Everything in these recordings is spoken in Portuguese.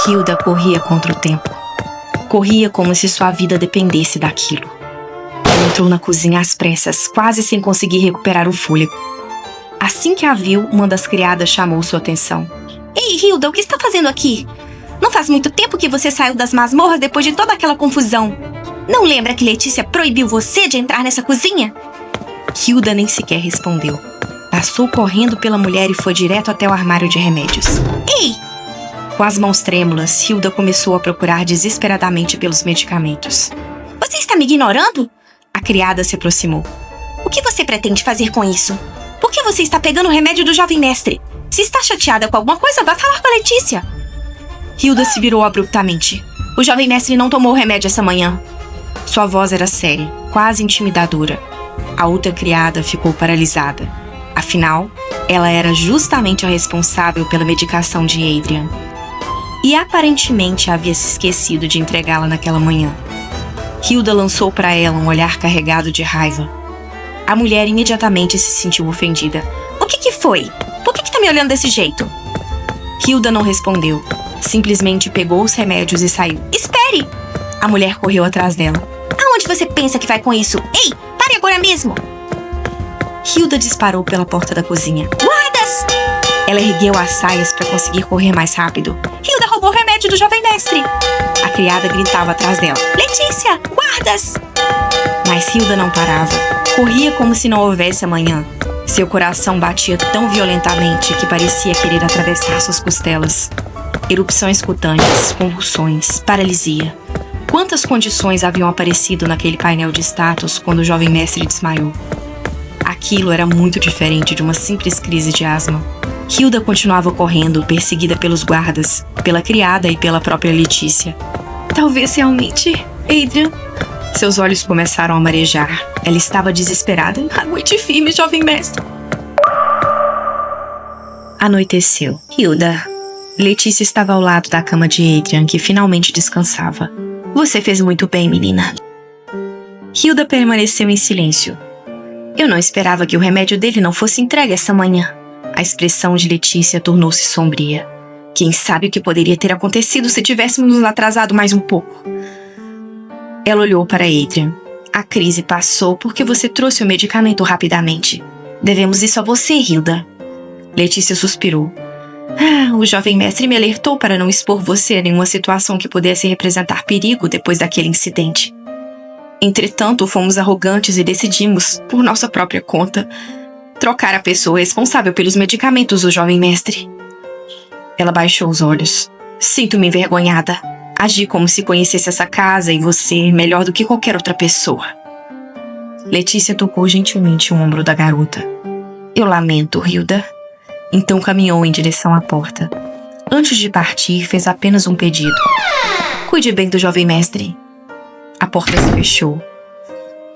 Hilda corria contra o tempo. Corria como se sua vida dependesse daquilo. Ela entrou na cozinha às pressas, quase sem conseguir recuperar o fôlego. Assim que a viu, uma das criadas chamou sua atenção. Ei, Hilda, o que está fazendo aqui? Não faz muito tempo que você saiu das masmorras depois de toda aquela confusão. Não lembra que Letícia proibiu você de entrar nessa cozinha? Hilda nem sequer respondeu. Passou correndo pela mulher e foi direto até o armário de remédios. Ei! Com as mãos trêmulas, Hilda começou a procurar desesperadamente pelos medicamentos. Você está me ignorando? A criada se aproximou. O que você pretende fazer com isso? Por que você está pegando o remédio do jovem mestre? Se está chateada com alguma coisa, vá falar com a Letícia. Hilda se virou abruptamente. O jovem mestre não tomou o remédio essa manhã. Sua voz era séria, quase intimidadora. A outra criada ficou paralisada. Afinal, ela era justamente a responsável pela medicação de Adrian. E aparentemente havia se esquecido de entregá-la naquela manhã. Hilda lançou para ela um olhar carregado de raiva. A mulher imediatamente se sentiu ofendida. O que foi? Por que tá me olhando desse jeito? Hilda não respondeu. Simplesmente pegou os remédios e saiu. Espere! A mulher correu atrás dela. Aonde você pensa que vai com isso? Ei, pare agora mesmo! Hilda disparou pela porta da cozinha. Guardas! Ela ergueu as saias para conseguir correr mais rápido. Hilda roubou o remédio do jovem mestre! A criada gritava atrás dela. Letícia, guardas! Mas Hilda não parava. Corria como se não houvesse amanhã. Seu coração batia tão violentamente que parecia querer atravessar suas costelas. Erupções cutâneas, convulsões, paralisia. Quantas condições haviam aparecido naquele painel de status quando o jovem mestre desmaiou? Aquilo era muito diferente de uma simples crise de asma. Hilda continuava correndo, perseguida pelos guardas, pela criada e pela própria Letícia. Talvez realmente, Adrian... Seus olhos começaram a marejar. Ela estava desesperada. Aguente firme, jovem mestre. Anoiteceu. Hilda. Letícia estava ao lado da cama de Adrian, que finalmente descansava. Você fez muito bem, menina. Hilda permaneceu em silêncio. Eu não esperava que o remédio dele não fosse entregue essa manhã. A expressão de Letícia tornou-se sombria. Quem sabe o que poderia ter acontecido se tivéssemos nos atrasado mais um pouco. Ela olhou para Adrian. A crise passou porque você trouxe o medicamento rapidamente. Devemos isso a você, Hilda. Letícia suspirou. O jovem mestre me alertou para não expor você a nenhuma situação que pudesse representar perigo depois daquele incidente. Entretanto, fomos arrogantes e decidimos, por nossa própria conta, trocar a pessoa responsável pelos medicamentos do jovem mestre. Ela baixou os olhos. Sinto-me envergonhada. Agi como se conhecesse essa casa e você melhor do que qualquer outra pessoa. Letícia tocou gentilmente o ombro da garota. Eu lamento, Hilda. Então caminhou em direção à porta. Antes de partir, fez apenas um pedido. Cuide bem do jovem mestre. A porta se fechou.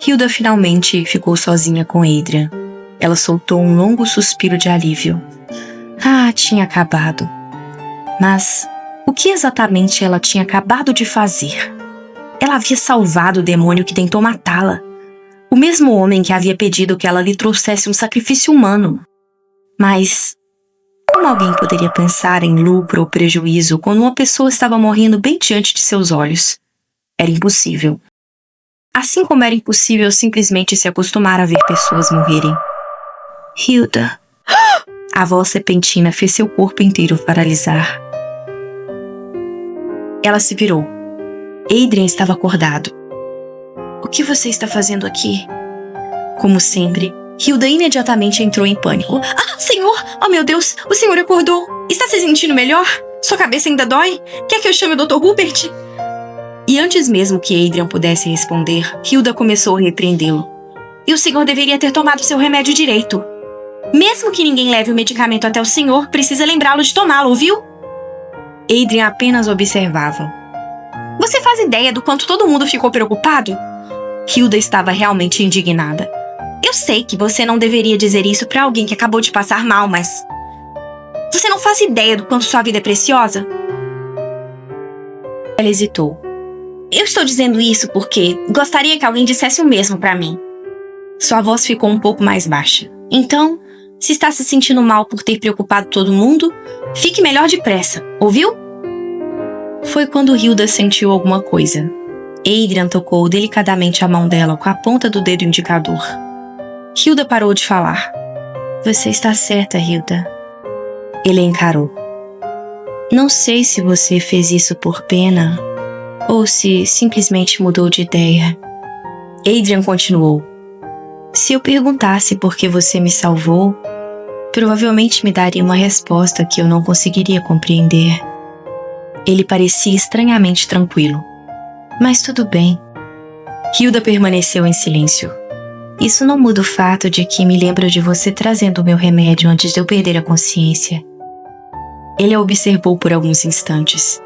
Hilda finalmente ficou sozinha com Adrian. Ela soltou um longo suspiro de alívio. Tinha acabado. Mas o que exatamente ela tinha acabado de fazer? Ela havia salvado o demônio que tentou matá-la. O mesmo homem que havia pedido que ela lhe trouxesse um sacrifício humano. Mas como alguém poderia pensar em lucro ou prejuízo quando uma pessoa estava morrendo bem diante de seus olhos? Era impossível. Assim como era impossível simplesmente se acostumar a ver pessoas morrerem. Hilda. A voz repentina fez seu corpo inteiro paralisar. Ela se virou. Adrian estava acordado. O que você está fazendo aqui? Como sempre, Hilda imediatamente entrou em pânico. Senhor! Oh, meu Deus! O senhor acordou! Está se sentindo melhor? Sua cabeça ainda dói? Quer que eu chame o Dr. Rupert? E antes mesmo que Adrian pudesse responder, Hilda começou a repreendê-lo. E o senhor deveria ter tomado seu remédio direito. Mesmo que ninguém leve o medicamento até o senhor, precisa lembrá-lo de tomá-lo, ouviu? Adrian apenas observava. Você faz ideia do quanto todo mundo ficou preocupado? Hilda estava realmente indignada. Eu sei que você não deveria dizer isso para alguém que acabou de passar mal, mas... Você não faz ideia do quanto sua vida é preciosa? Ela hesitou. Eu estou dizendo isso porque gostaria que alguém dissesse o mesmo para mim. Sua voz ficou um pouco mais baixa. Então, se está se sentindo mal por ter preocupado todo mundo, fique melhor depressa, ouviu? Foi quando Hilda sentiu alguma coisa. Adrian tocou delicadamente a mão dela com a ponta do dedo indicador. Hilda parou de falar. Você está certa, Hilda. Ele a encarou. Não sei se você fez isso por pena ou se simplesmente mudou de ideia. Adrian continuou. Se eu perguntasse por que você me salvou, provavelmente me daria uma resposta que eu não conseguiria compreender. Ele parecia estranhamente tranquilo. Mas tudo bem. Hilda permaneceu em silêncio. Isso não muda o fato de que me lembro de você trazendo o meu remédio antes de eu perder a consciência. Ele a observou por alguns instantes.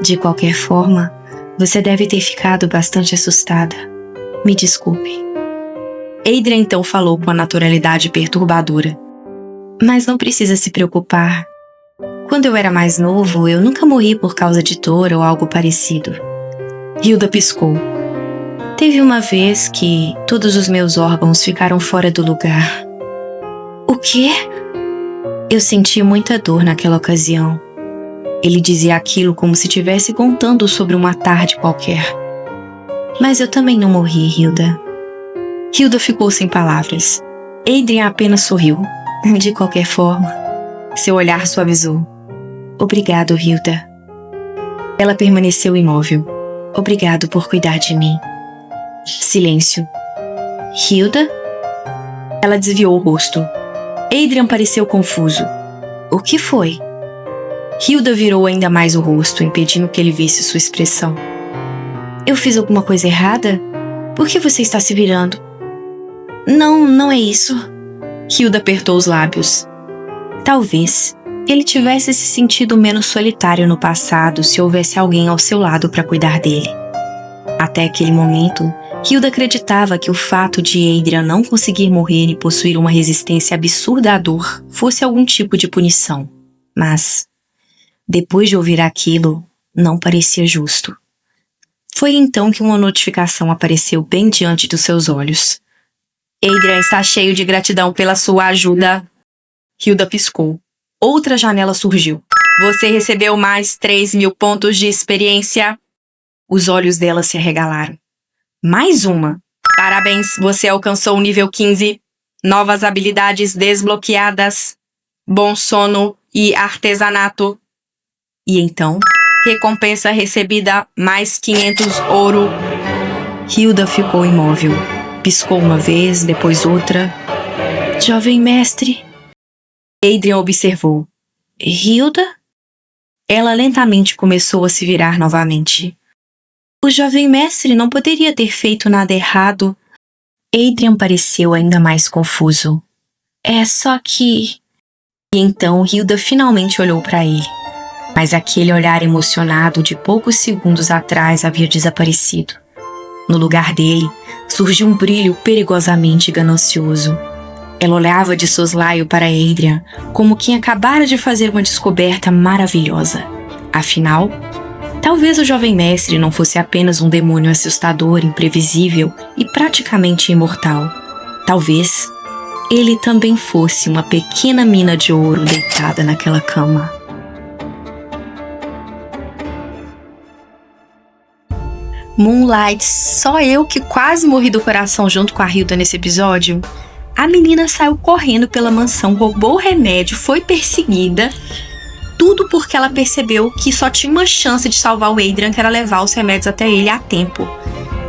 De qualquer forma, você deve ter ficado bastante assustada. Me desculpe. Adrian então falou com a naturalidade perturbadora. Mas não precisa se preocupar. Quando eu era mais novo, eu nunca morri por causa de dor ou algo parecido. Hilda piscou. Teve uma vez que todos os meus órgãos ficaram fora do lugar. O quê? Eu senti muita dor naquela ocasião. Ele dizia aquilo como se estivesse contando sobre uma tarde qualquer. Mas eu também não morri, Hilda. Hilda ficou sem palavras. Adrian apenas sorriu. De qualquer forma, seu olhar suavizou. Obrigado, Hilda. Ela permaneceu imóvel. Obrigado por cuidar de mim. Silêncio. Hilda? Ela desviou o rosto. Adrian pareceu confuso. O que foi? Hilda virou ainda mais o rosto, impedindo que ele visse sua expressão. Eu fiz alguma coisa errada? Por que você está se virando? Não é isso. Hilda apertou os lábios. Talvez ele tivesse se sentido menos solitário no passado se houvesse alguém ao seu lado para cuidar dele. Até aquele momento, Hilda acreditava que o fato de Adrian não conseguir morrer e possuir uma resistência absurda à dor fosse algum tipo de punição. Mas, depois de ouvir aquilo, não parecia justo. Foi então que uma notificação apareceu bem diante dos seus olhos. Adrian está cheio de gratidão pela sua ajuda. Hilda piscou. Outra janela surgiu. Você recebeu mais 3.000 pontos de experiência. Os olhos dela se arregalaram. Mais uma. Parabéns, você alcançou o nível 15. Novas habilidades desbloqueadas. Bom sono e artesanato. E então, recompensa recebida, mais 500 ouro. Hilda ficou imóvel. Piscou uma vez, depois outra. Jovem mestre. Adrian observou. Hilda? Ela lentamente começou a se virar novamente. O jovem mestre não poderia ter feito nada errado. Adrian pareceu ainda mais confuso. É só que... E então Hilda finalmente olhou para ele. Mas aquele olhar emocionado de poucos segundos atrás havia desaparecido. No lugar dele, surgiu um brilho perigosamente ganancioso. Ela olhava de soslaio para Adrian, como quem acabara de fazer uma descoberta maravilhosa. Afinal, talvez o jovem mestre não fosse apenas um demônio assustador, imprevisível e praticamente imortal. Talvez ele também fosse uma pequena mina de ouro deitada naquela cama. Moonlight, só eu que quase morri do coração junto com a Hilda nesse episódio. A menina saiu correndo pela mansão, roubou o remédio, foi perseguida. Tudo porque ela percebeu que só tinha uma chance de salvar o Adrian, que era levar os remédios até ele a tempo.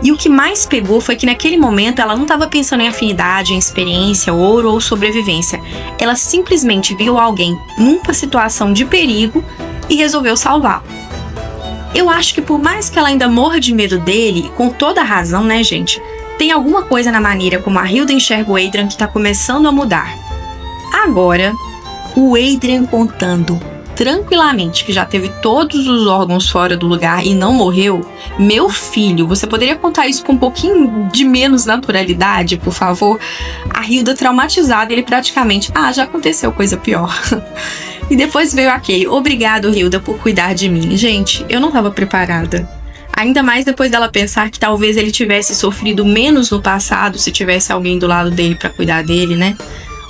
E o que mais pegou foi que naquele momento ela não estava pensando em afinidade, em experiência, ouro ou sobrevivência. Ela simplesmente viu alguém numa situação de perigo e resolveu salvar. Eu acho que por mais que ela ainda morra de medo dele, com toda a razão, né, gente? Tem alguma coisa na maneira como a Hilda enxerga o Adrian que tá começando a mudar. Agora, o Adrian contando tranquilamente que já teve todos os órgãos fora do lugar e não morreu. Meu filho, você poderia contar isso com um pouquinho de menos naturalidade, por favor? A Hilda traumatizada, ele praticamente, já aconteceu coisa pior. E depois veio aquele, obrigado, Hilda, por cuidar de mim. Gente, eu não estava preparada. Ainda mais depois dela pensar que talvez ele tivesse sofrido menos no passado se tivesse alguém do lado dele para cuidar dele, né?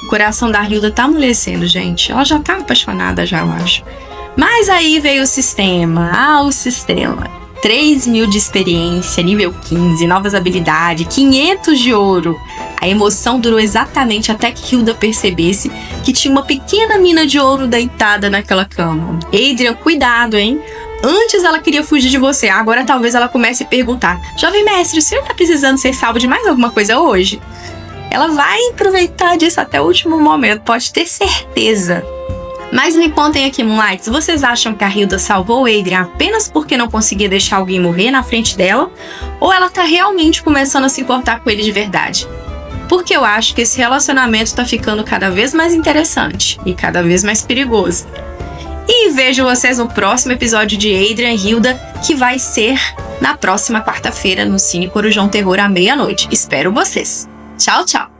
O coração da Hilda tá amolecendo, gente. Ela já tá apaixonada já, eu acho. Mas aí veio o sistema. O sistema. 3.000 de experiência, nível 15, novas habilidades, 500 de ouro. A emoção durou exatamente até que Hilda percebesse que tinha uma pequena mina de ouro deitada naquela cama. Adrian, cuidado, hein? Antes ela queria fugir de você, agora talvez ela comece a perguntar: Jovem mestre, o senhor tá precisando ser salvo de mais alguma coisa hoje? Ela vai aproveitar disso até o último momento, pode ter certeza. Mas me contem aqui, Moonlights, vocês acham que a Hilda salvou o Adrian apenas porque não conseguia deixar alguém morrer na frente dela? Ou ela tá realmente começando a se importar com ele de verdade? Porque eu acho que esse relacionamento tá ficando cada vez mais interessante e cada vez mais perigoso. E vejo vocês no próximo episódio de Adrian e Hilda, que vai ser na próxima quarta-feira no Cine Corujão Terror à meia-noite. Espero vocês. Tchau, tchau!